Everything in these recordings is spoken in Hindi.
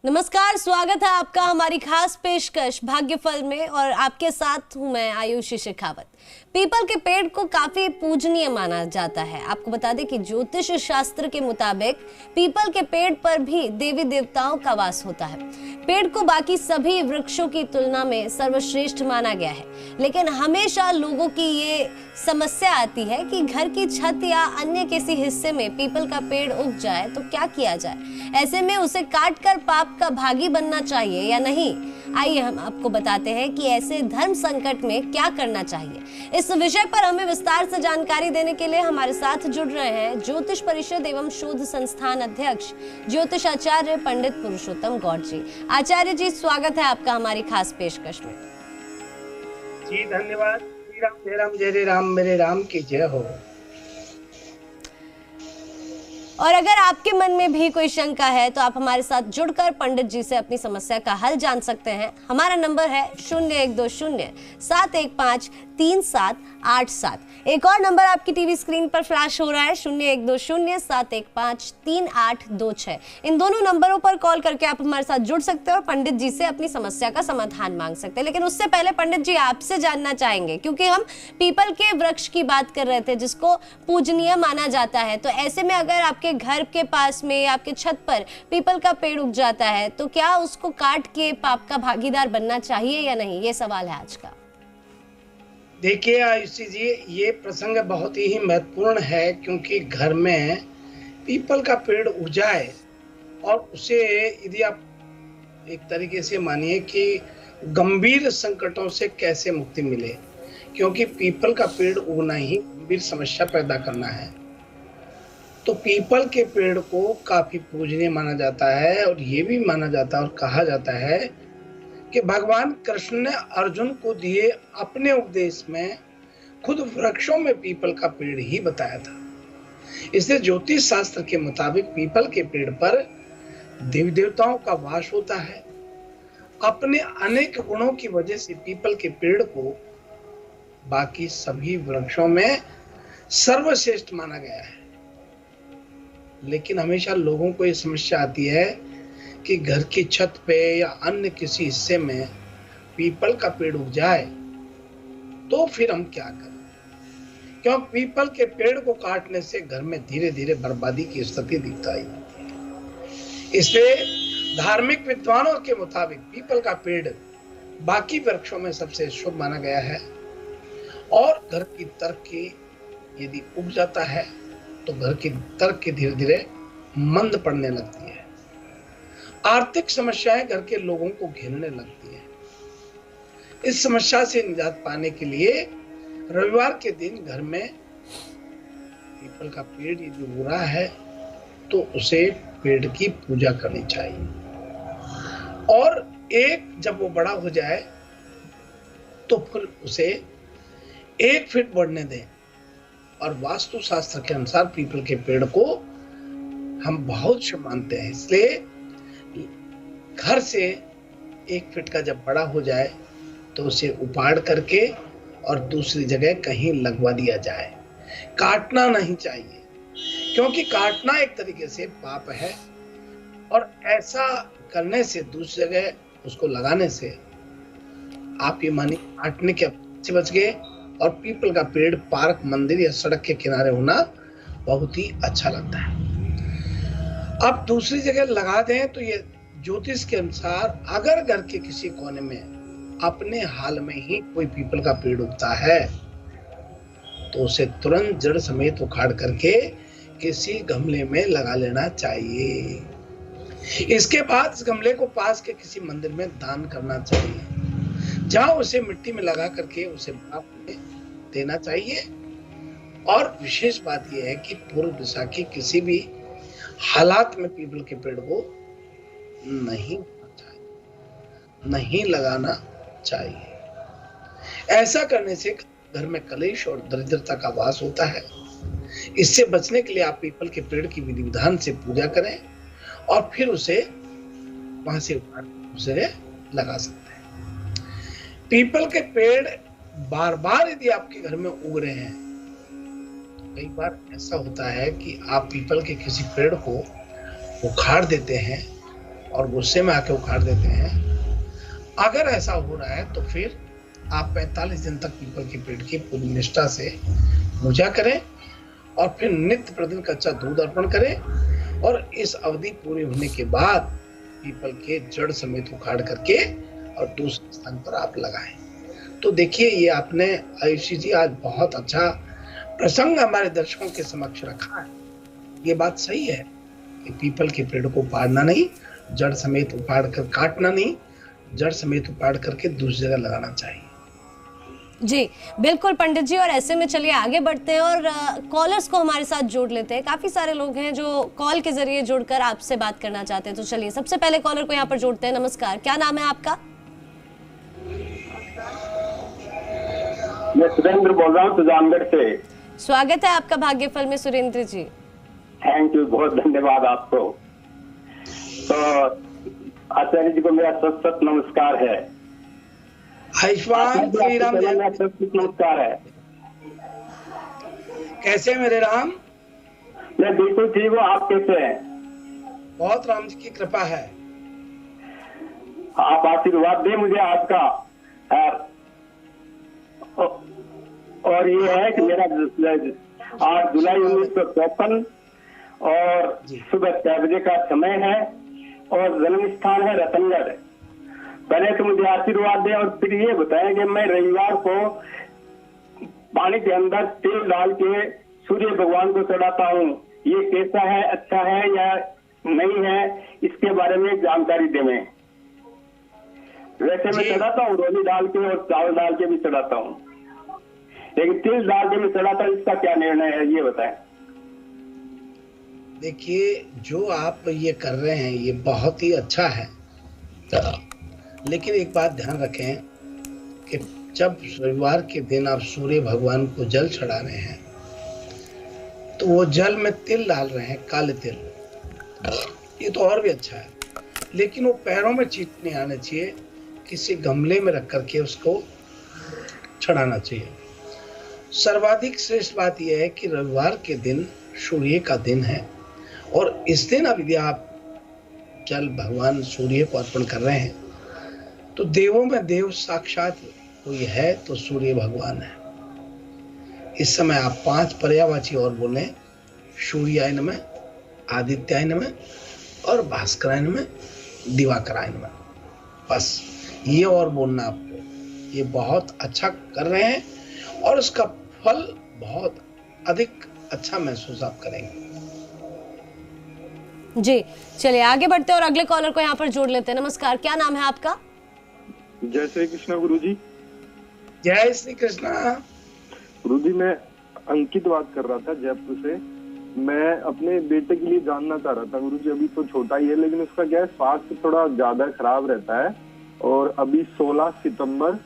नमस्कार, स्वागत है आपका हमारी खास पेशकश भाग्यफल में और आपके साथ हूं मैं आयुषी शेखावत। पीपल के पेड़ को काफी पूजनीय माना जाता है। आपको बता दें कि ज्योतिष शास्त्र के मुताबिक पीपल के पेड़ पर भी देवी देवताओं का वास होता है। पेड़ को बाकी सभी वृक्षों की तुलना में सर्वश्रेष्ठ माना गया है, लेकिन हमेशा लोगों की ये समस्या आती है कि घर की छत या अन्य किसी हिस्से में पीपल का पेड़ उग जाए तो क्या किया जाए। ऐसे में उसे काट कर पाप का भागी बनना चाहिए या नहीं। आइए हम आपको बताते हैं कि ऐसे धर्म संकट में क्या करना चाहिए। इस विषय पर हमें विस्तार से जानकारी देने के लिए हमारे साथ जुड़ रहे हैं ज्योतिष परिषद एवं शोध संस्थान अध्यक्ष ज्योतिष आचार्य पंडित पुरुषोत्तम गौड़ जी। आचार्य जी, स्वागत है आपका हमारी खास पेशकश में। जी धन्यवाद। श्री राम जय राम जय राम, मेरे राम की जय हो। और अगर आपके मन में भी कोई शंका है तो आप हमारे साथ जुड़कर पंडित जी से अपनी समस्या का हल जान सकते हैं। हमारा नंबर है 0120-715-3787। एक और नंबर आपकी टीवी स्क्रीन पर फ्लैश हो रहा है 0120-715-3826। इन दोनों नंबरों पर कॉल करके आप हमारे साथ जुड़ सकते हैं और पंडित जी से अपनी समस्या का समाधान मांग सकते हैं। लेकिन उससे पहले पंडित जी आपसे जानना चाहेंगे, क्योंकि हम पीपल के वृक्ष की बात कर रहे थे जिसको पूजनीय माना जाता है, तो ऐसे में अगर आपके घर के पास में आपके छत पर पीपल का पेड़ उग जाता है तो क्या उसको काट के पाप का भागीदार बनना चाहिए या नहीं, ये सवाल है आज का। देखिए आयुषी जी, ये प्रसंग बहुत ही महत्वपूर्ण है, क्योंकि घर में पीपल का पेड़ उग जाए और उसे यदि आप एक तरीके से मानिए कि गंभीर संकटों से कैसे मुक्ति मिले, क्योंकि पीपल का पेड़ उगना ही गंभीर समस्या पैदा करना है। तो पीपल के पेड़ को काफी पूजनीय माना जाता है और ये भी माना जाता है और कहा जाता है कि भगवान कृष्ण ने अर्जुन को दिए अपने उपदेश में खुद वृक्षों में पीपल का पेड़ ही बताया था। इसलिए ज्योतिष शास्त्र के मुताबिक पीपल के पेड़ पर देवी देवताओं का वास होता है। अपने अनेक गुणों की वजह से पीपल के पेड़ को बाकी सभी वृक्षों में सर्वश्रेष्ठ माना गया है। लेकिन हमेशा लोगों को ये समस्या आती है कि घर की छत पे या अन्य किसी हिस्से में पीपल का पेड़ उग जाए तो फिर हम क्या करें, क्योंकि पीपल के पेड़ को काटने से घर में धीरे धीरे बर्बादी की स्थिति दिखाई देती है। इसलिए धार्मिक विद्वानों के मुताबिक पीपल का पेड़ बाकी वृक्षों में सबसे शुभ माना गया है और घर की तरक्की यदि उग जाता है तो घर की तरक्की धीरे धीरे मंद पड़ने लगती है। आर्थिक समस्याएं घर के लोगों को घेरने लगती है। इस समस्या से निजात पाने के लिए रविवार के दिन घर में पीपल का पेड़ यदि उग रहा है तो उसे पेड़ की पूजा करनी चाहिए और जब वो बड़ा हो जाए तो फिर उसे 1 फीट बढ़ने दें। और वास्तु शास्त्र के अनुसार पीपल के पेड़ को हम बहुत शुभ मानते हैं, इसलिए घर से 1 फीट का जब बड़ा हो जाए तो उसे उपाड़ करके और दूसरी जगह कहीं लगवा दिया जाए। काटना नहीं चाहिए, क्योंकि काटना एक तरीके से पाप है और ऐसा करने से दूसरी जगह उसको लगाने से आप ये मानिए काटने के से बच गए। और पीपल का पेड़ पार्क, मंदिर या सड़क के किनारे होना बहुत ही अच्छा लगता है। अब दूसरी जगह लगा दें तो ये ज्योतिष के अनुसार अगर घर के किसी कोने में अपने हाल में ही कोई पीपल का पेड़ उगता है तो उसे तुरंत जड़ समेत उखाड़ करके किसी गमले में लगा लेना चाहिए। इसके बाद इस गमले को पास के किसी मंदिर में दान करना चाहिए, जहां उसे मिट्टी में लगा करके उसे बाप में देना चाहिए। और विशेष बात यह है कि पूर्व दिशा की किसी भी हालात में पीपल के पेड़ को नहीं लगाना चाहिए। ऐसा करने से घर में कलेश और दरिद्रता का वास होता है। इससे बचने के लिए आप पीपल के पेड़ की विधि विधान से पूजा करें और फिर उसे वहां से उखाड़ उसे लगा सकते हैं। पीपल के पेड़ बार बार यदि आपके घर में उग रहे हैं, तो कई बार ऐसा होता है कि आप पीपल के किसी पेड़ को उखाड़ देते हैं और गुस्से में आके उखाड़ देते हैं। अगर ऐसा हो रहा है तो फिर आप 45 दिन तक पीपल के पेड़ की पूरी निष्ठा से पूजा करें और फिर नित्य प्रतिदिन कच्चा दूध अर्पण करें और इस अवधि पूरी होने के बाद पीपल के जड़ समेत उखाड़ करके और दूसरे स्थान पर आप लगाएं। तो देखिए, ये आपने आयुषी जी आज बहुत अच्छा प्रसंग हमारे दर्शकों के समक्ष रखा है। ये बात सही है कि पीपल के पेड़ को उपाड़ना नहीं, जड़ समेत उपाड़ कर, काटना नहीं, जड़ समेत उपाड़ करके दूसरी जगह लगाना चाहिए। जी बिल्कुल पंडित जी, और ऐसे में चलिए आगे बढ़ते हैं और कॉलर्स को हमारे साथ जोड़ लेते हैं। काफी सारे लोग हैं जो कॉल के जरिए जुड़कर आपसे बात करना चाहते हैं। तो चलिए सबसे पहले कॉलर को यहाँ पर जोड़ते हैं। नमस्कार, क्या नाम है आपका? मैं सुरेंद्र बोल रहा हूँ सुजानगढ़ से। स्वागत है आपका भाग्यफल में सुरेंद्र जी। थैंक यू, बहुत धन्यवाद आपको। तो आचार्य जी को मेरा सत नमस्कार है। आयुष्मान श्री राम जय। नमस्कार है। कैसे मेरे राम? मैं बिल्कुल ठीक हूँ, आप कैसे हैं? बहुत राम जी की कृपा है। आप आशीर्वाद दें मुझे आपका। और ये है कि मेरा 8 जुलाई 1953 और सुबह 6 बजे का समय है और जन्म स्थान है रतनगढ़। पहले तो मुझे आशीर्वाद दें और फिर ये बताएं कि मैं रविवार को पानी के अंदर तेल डाल के सूर्य भगवान को चढ़ाता हूँ। ये कैसा है, अच्छा है या नहीं है, इसके बारे में जानकारी दें। वैसे मैं चढ़ाता हूँ रोली डाल के और चावल डाल के भी चढ़ाता हूँ, लेकिन तिल डाल के मैं चढ़ाता हूँ। इसका क्या निर्णय है ये बताएं। देखिए, जो आप ये कर रहे हैं ये बहुत ही अच्छा है, लेकिन एक बात ध्यान रखें कि जब रविवार के दिन आप सूर्य भगवान को जल चढ़ा रहे हैं तो वो जल में तिल डाल रहे हैं, काले तिल। ये तो और भी अच्छा है, लेकिन वो पैरों में चीट नहीं आने चाहिए, किसी गमले में रख करके उसको चढ़ाना चाहिए। सर्वाधिक श्रेष्ठ बात यह है कि रविवार के दिन सूर्य का दिन है और इस दिन अब यदि आप जल भगवान सूर्य को अर्पण कर रहे हैं तो देवों में देव साक्षात कोई है तो सूर्य भगवान है। इस समय आप 5 पर्यायवाची और बोलें, सूर्याय नमः, आदित्याय नमः और भास्कराय नमः, दिवाकराय नमः। बस ये और बोलना आपको, ये बहुत अच्छा कर रहे हैं और उसका फल बहुत अधिक अच्छा महसूस आप करेंगे। जी चलिए आगे बढ़ते हैं और अगले कॉलर को यहाँ पर जोड़ लेते हैं। नमस्कार, क्या नाम है आपका? जय श्री कृष्णा गुरु जी। जय श्री कृष्णा गुरु जी, मैं अंकित बात कर रहा था जयपुर से। मैं अपने बेटे के लिए जानना चाह रहा था गुरु जी, अभी तो छोटा ही है लेकिन उसका क्या है, स्वास्थ्य थोड़ा ज्यादा खराब रहता है और अभी 16 सितंबर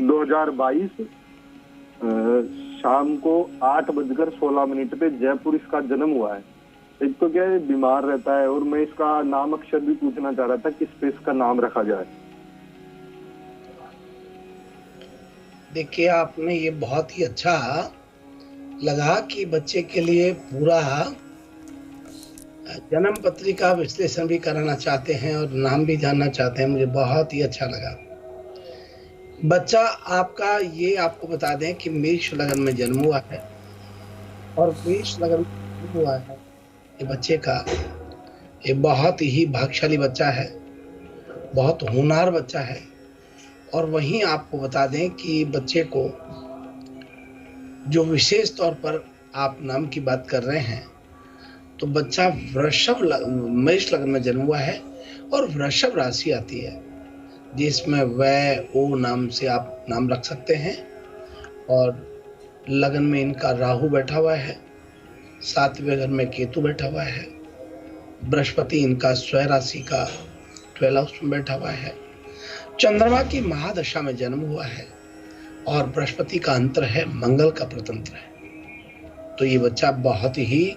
2022 शाम को 8:16 पे जयपुर इसका जन्म हुआ है। एक तो क्या है, बीमार रहता है और मैं इसका नाम अक्षर भी पूछना चाह रहा था किस पे इसका नाम रखा जाए। देखिए, आपने ये बहुत ही अच्छा लगा कि बच्चे के लिए पूरा जन्म पत्रिका विश्लेषण भी कराना चाहते हैं और नाम भी जानना चाहते हैं। मुझे बहुत ही अच्छा लगा। बच्चा आपका, ये आपको बता दें कि मेष लगन में जन्म हुआ है और मेष लगन में जन्म हुआ है ये बच्चे का, ये बहुत ही भाग्यशाली बच्चा है, बहुत होनहार बच्चा है। और वहीं आपको बता दें कि बच्चे को जो विशेष तौर पर आप नाम की बात कर रहे हैं तो बच्चा मेष लगन में जन्म हुआ है और वृषभ राशि आती है जिसमें वै ओ नाम से आप नाम रख सकते हैं। और लगन में इनका राहु बैठा हुआ है, 7वें घर में केतु बैठा हुआ है, बृहस्पति इनका स्वय राशि का 12 हाउस में बैठा हुआ है, चंद्रमा की महादशा में जन्म हुआ है और बृहस्पति का अंतर है, मंगल का प्रतंत्र है। तो ये बच्चा बहुत ही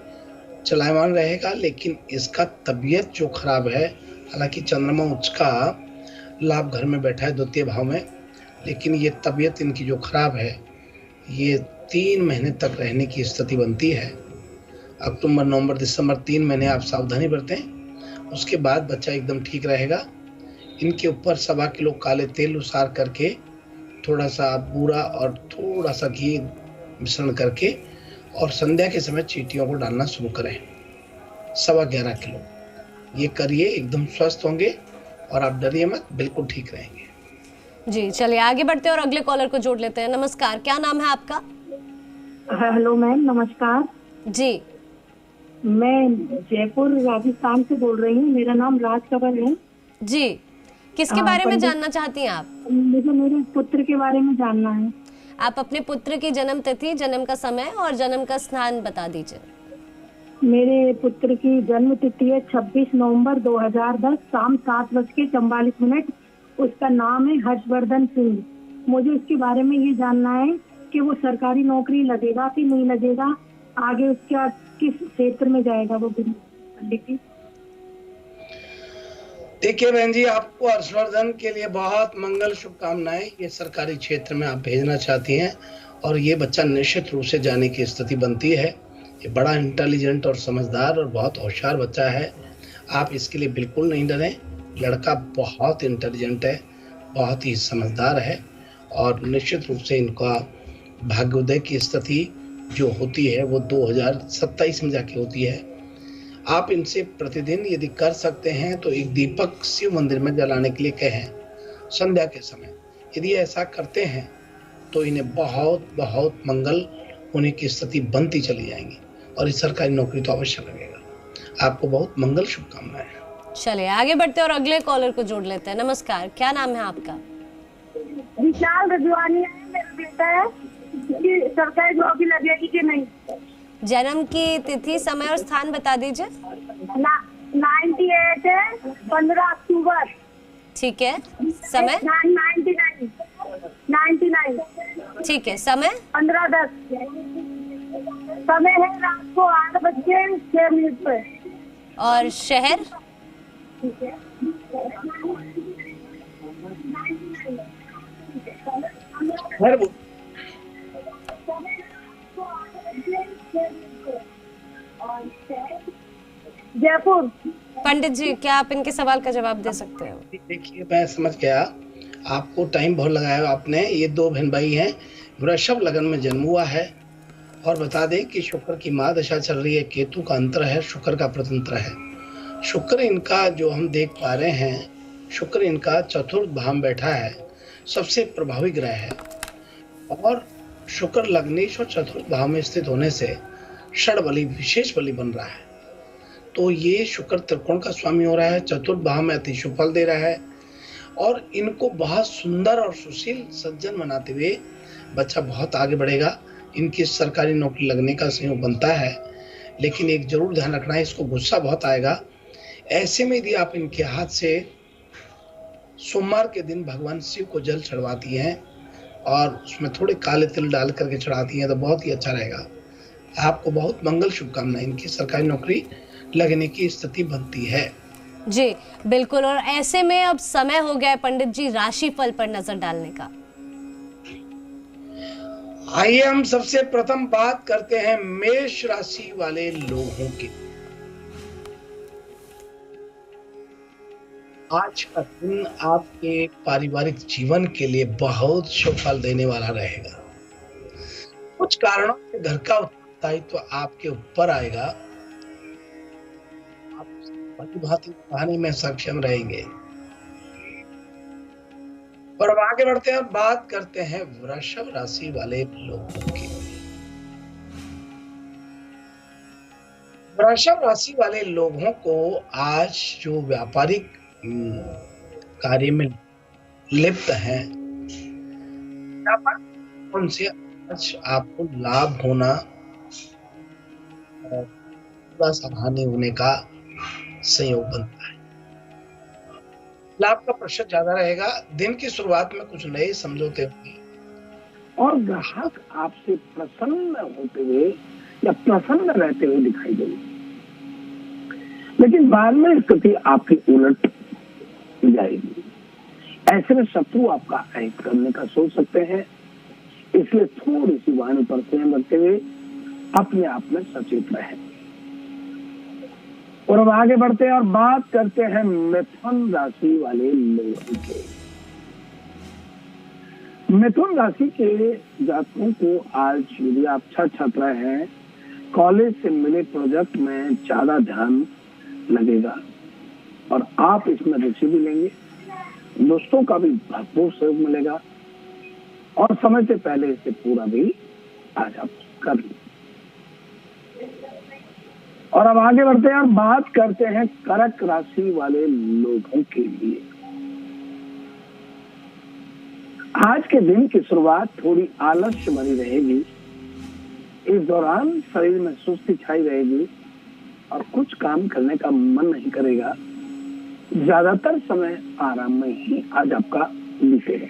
चलायमान रहेगा, लेकिन इसका तबीयत जो खराब है, हालांकि चंद्रमा उसका लाभ घर में बैठा है 2य भाव में, लेकिन ये तबीयत इनकी जो खराब है ये 3 महीने तक रहने की स्थिति बनती है। अक्टूबर, नवंबर, दिसंबर 3 महीने आप सावधानी बरतें उसके बाद बच्चा एकदम ठीक रहेगा। इनके ऊपर 1.25 किलो काले तेल उसार करके थोड़ा सा बूरा और थोड़ा सा घी मिश्रण करके और संध्या के समय चींटियों को डालना शुरू करें। 11.25 किलो ये करिए, एकदम स्वस्थ होंगे और आप डरिए मत, बिल्कुल ठीक रहेंगे। जी चलिए आगे बढ़ते हैं और अगले कॉलर को जोड़ लेते हैं। नमस्कार, क्या नाम है आपका? हेलो मैम, नमस्कार। जी मैं जयपुर राजस्थान से बोल रही हूँ। मेरा नाम राज कंवर है। जी, किसके बारे में जानना चाहती हैं आप? मुझे मेरे पुत्र के बारे में जानना है। आप अपने पुत्र की जन्म तिथि, जन्म का समय और जन्म का स्थान बता दीजिए। मेरे पुत्र की जन्म तिथि है 26 नवंबर 2010 शाम 7:44। उसका नाम है हर्षवर्धन सिंह। मुझे उसके बारे में ये जानना है कि वो सरकारी नौकरी लगेगा कि नहीं लगेगा, आगे उसका किस क्षेत्र में जाएगा वो पंडित जी। देखिए बहन जी, आपको हर्षवर्धन के लिए बहुत मंगल शुभकामनाएं। ये सरकारी क्षेत्र में आप भेजना चाहती हैं और ये बच्चा निश्चित रूप से जाने की स्थिति बनती है। ये बड़ा इंटेलिजेंट और समझदार और बहुत होशियार बच्चा है। आप इसके लिए बिल्कुल नहीं डरें। लड़का बहुत इंटेलिजेंट है, बहुत ही समझदार है और निश्चित रूप से इनका भाग्योदय की स्थिति जो होती है वो 2027 में जाके होती है। आप इनसे प्रतिदिन यदि कर सकते हैं तो एक दीपक शिव मंदिर में जलाने के लिए कहें संध्या के समय। यदि ऐसा करते हैं तो इन्हें बहुत बहुत मंगल होने की स्थिति बनती चली जाएंगी और इस सरकारी नौकरी तो अवश्य लगेगा। आपको बहुत मंगल शुभकामनाएं। चलिए आगे बढ़ते हैं और अगले कॉलर को जोड़ लेते हैं। नमस्कार, क्या नाम है आपका? विशाल रजवानी है मेरा बेटा है। सरकारी नौकरी लगेगी कि नहीं? जन्म की तिथि, समय और स्थान बता दीजिए। 98 है, 15 अक्टूबर। ठीक है, समय? 99। ठीक है, समय? 15:10। समय है रात को 8:06 पे। और शहर? जयपुर। पंडित जी, क्या आप इनके सवाल का जवाब दे सकते हो? देखिए मैं समझ गया, आपको टाइम बहुत लगाया आपने। ये 2 बहन भाई हैं, वृषभ लगन में जन्म हुआ है और बता दें कि शुक्र की माँ दशा चल रही है, केतु का अंतर है, शुक्र का प्रतंत्र है। शुक्र इनका जो हम देख पा रहे हैं, शुक्र इनका चतुर्थ भाव में बैठा है, सबसे प्रभावी ग्रह है और शुक्र लग्नेश और चतुर्थ भाव में स्थित होने से षड बली, विशेष बली बन रहा है। तो ये शुक्र त्रिकोण का स्वामी हो रहा है, चतुर्थ भाव में अति शुभ फल दे रहा है और इनको बहुत सुंदर और सुशील सज्जन बनाते हुए बच्चा बहुत आगे बढ़ेगा। इनकी सरकारी नौकरी लगने का संयोग बनता है, लेकिन एक जरूर ध्यान रखना है, इसको गुस्सा बहुत आएगा। ऐसे में यदि आप इनके हाथ से सोमवार के दिन भगवान शिव को जल चढ़वाती हैं और उसमें थोड़े काले तिल डाल करके चढ़ाती हैं तो बहुत ही अच्छा रहेगा। आपको बहुत मंगल शुभकामनाएं। इनकी सरकारी नौकरी लगने की स्थिति बनती है। जी बिल्कुल। और ऐसे में अब समय हो गया है पंडित जी राशिफल पर नजर डालने का। आइए हम सबसे प्रथम बात करते हैं मेष राशि वाले लोगों की। आज का दिन आपके पारिवारिक जीवन के लिए बहुत शुभ फल देने वाला रहेगा। कुछ कारणों से घर का उत्तरदायित्व आपके ऊपर आएगा। आप भली-भांति निभाने में सक्षम रहेंगे। और अब आगे बढ़ते हैं और बात करते हैं वृषभ राशि वाले लोगों की। वृषभ राशि वाले लोगों को आज जो व्यापारिक कार्य में लिप्त हैं, उनसे आज आपको लाभ होना और थोड़ा सावधानी होने का संयोग बनता है। लाभ का प्रतिशत ज्यादा रहेगा। दिन की शुरुआत में कुछ नए समझौते होंगे और ग्राहक आपसे प्रसन्न होते हुए या प्रसन्न रहते हुए दिखाई देंगे, लेकिन बाद में स्थिति आपकी उलट जाएगी। ऐसे में शत्रु आपका अहित करने का सोच सकते हैं, इसलिए थोड़ी सी वाणी पर संयम रखते हुए अपने आप में सचेत रहें। और अब आगे बढ़ते हैं और बात करते हैं मिथुन राशि वाले लोगों के। मिथुन राशि के जातकों को आज यदि आप अच्छा छात्र हैं, कॉलेज से मिले प्रोजेक्ट में ज्यादा ध्यान लगेगा और आप इसमें रुचि भी लेंगे। दोस्तों का भी भरपूर सहयोग मिलेगा और समय से पहले इसे पूरा भी आज आप कर लें। और अब आगे बढ़ते हैं और बात करते हैं कर्क राशि वाले लोगों के लिए। आज के दिन की शुरुआत थोड़ी आलस्य भरी रहेगी। इस दौरान शरीर में सुस्ती छाई रहेगी और कुछ काम करने का मन नहीं करेगा। ज्यादातर समय आराम में ही आज आपका बीतेगा।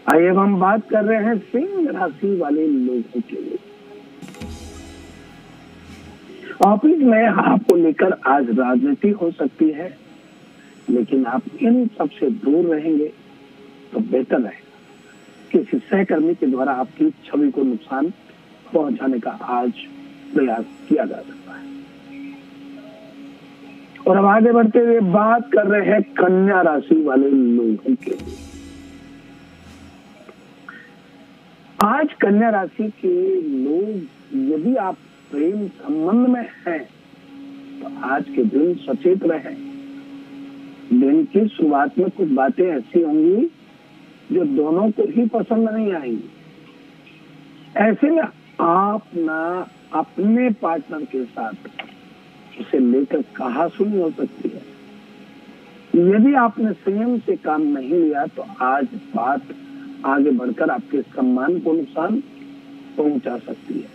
आइए अब हम बात कर रहे हैं सिंह राशि वाले लोगों के लिए। ऑफिस में आपको लेकर आज राजनीति हो सकती है, लेकिन आप इन सबसे दूर रहेंगे तो बेहतर रहेगा। किसी सहकर्मी के द्वारा आपकी छवि को नुकसान पहुंचाने का आज प्रयास किया जा सकता है। और अब आगे बढ़ते हुए बात कर रहे हैं कन्या राशि वाले लोगों के लिए। आज कन्या राशि के लोग यदि आप प्रेम संबंध में हैं तो आज के दिन सचेत रहें। दिन की शुरुआत में कुछ बातें ऐसी होंगी जो दोनों को ही पसंद नहीं आएंगी। ऐसे में आप ना अपने पार्टनर के साथ उसे लेकर कहासुनी हो सकती है। यदि आपने संयम से काम नहीं लिया तो आज बात आगे बढ़कर आपके सम्मान को नुकसान पहुंचा सकती है।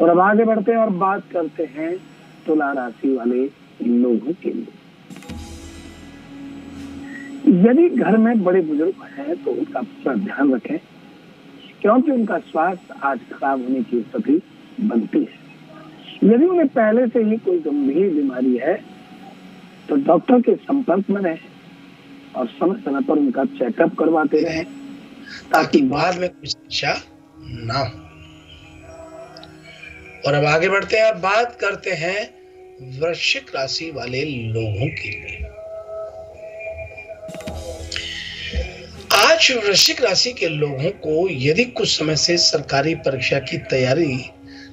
और अब आगे बढ़ते हैं और बात करते हैं तुला राशि वाले लोगों के लिए। यदि घर में बड़े बुजुर्ग हैं तो उनका पूरा ध्यान रखें, क्योंकि उनका स्वास्थ्य आज खराब होने की स्थिति बनती है। यदि उन्हें पहले से ही कोई गंभीर बीमारी है तो डॉक्टर के संपर्क में रहें और समय समय पर उनका चेकअप करवाते रहें ताकि बाद में कोई समस्या ना हो। और अब आगे बढ़ते हैं और बात करते हैं वृश्चिक राशि वाले लोगों के लिए। आज वृश्चिक राशि के लोगों को यदि कुछ समय से सरकारी परीक्षा की तैयारी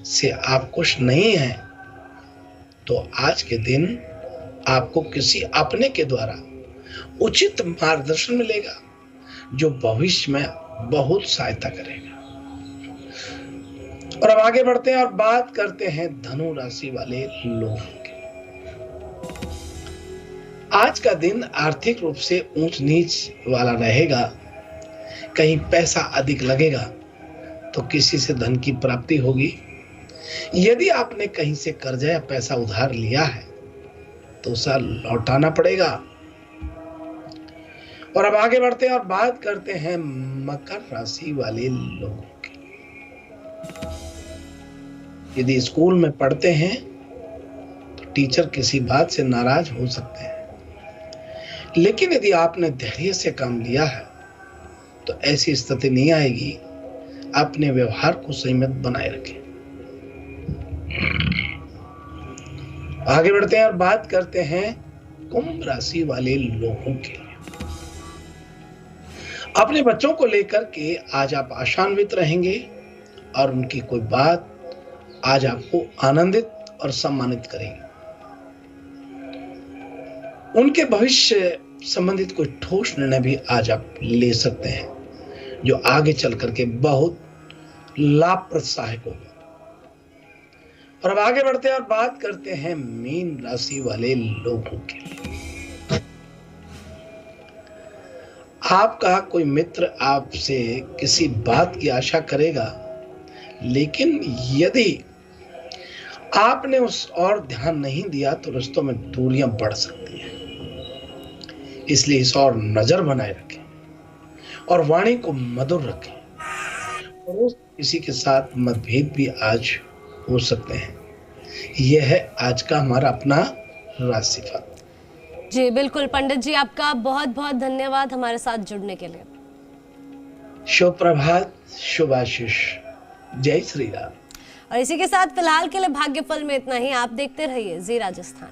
से आप खुश नहीं हैं तो आज के दिन आपको किसी अपने के द्वारा उचित मार्गदर्शन मिलेगा जो भविष्य में बहुत सहायता करेगा। और अब आगे बढ़ते हैं और बात करते हैं धनु राशि वाले लोगों की। आज का दिन आर्थिक रूप से ऊंच नीच वाला रहेगा। कहीं पैसा अधिक लगेगा तो किसी से धन की प्राप्ति होगी। यदि आपने कहीं से कर्जा या पैसा उधार लिया है तो उसे लौटाना पड़ेगा। और अब आगे बढ़ते हैं और बात करते हैं मकर राशि वाले लोगों की। यदि स्कूल में पढ़ते हैं तो टीचर किसी बात से नाराज हो सकते हैं, लेकिन यदि आपने धैर्य से काम लिया है तो ऐसी स्थिति नहीं आएगी। अपने व्यवहार को संयमित बनाए रखें। आगे बढ़ते हैं और बात करते हैं कुंभ राशि वाले लोगों के लिए। अपने बच्चों को लेकर के आज आप आशान्वित रहेंगे और उनकी कोई बात आज आपको आनंदित और सम्मानित करेगी। उनके भविष्य संबंधित कोई ठोस निर्णय भी आज आप ले सकते हैं जो आगे चल करके बहुत लाभप्रद सहायक होगा। और अब आगे बढ़ते हैं और बात करते हैं मीन राशि वाले लोगों के लिए। आपका कोई मित्र आपसे किसी बात की आशा करेगा, लेकिन यदि आपने उस और ध्यान नहीं दिया तो रिश्तों में दूरियां बढ़ सकती हैं। इसलिए इस और नजर बनाए रखें और वाणी को मधुर रखें। और किसी के साथ मतभेद भी आज हो सकते हैं। यह है आज का हमारा अपना राशिफल। जी बिल्कुल पंडित जी, आपका बहुत बहुत धन्यवाद हमारे साथ जुड़ने के लिए। शुभ प्रभात, शुभ आशीष, जय श्री राम। और इसी के साथ फिलहाल के लिए भाग्यफल में इतना ही। आप देखते रहिए जी राजस्थान।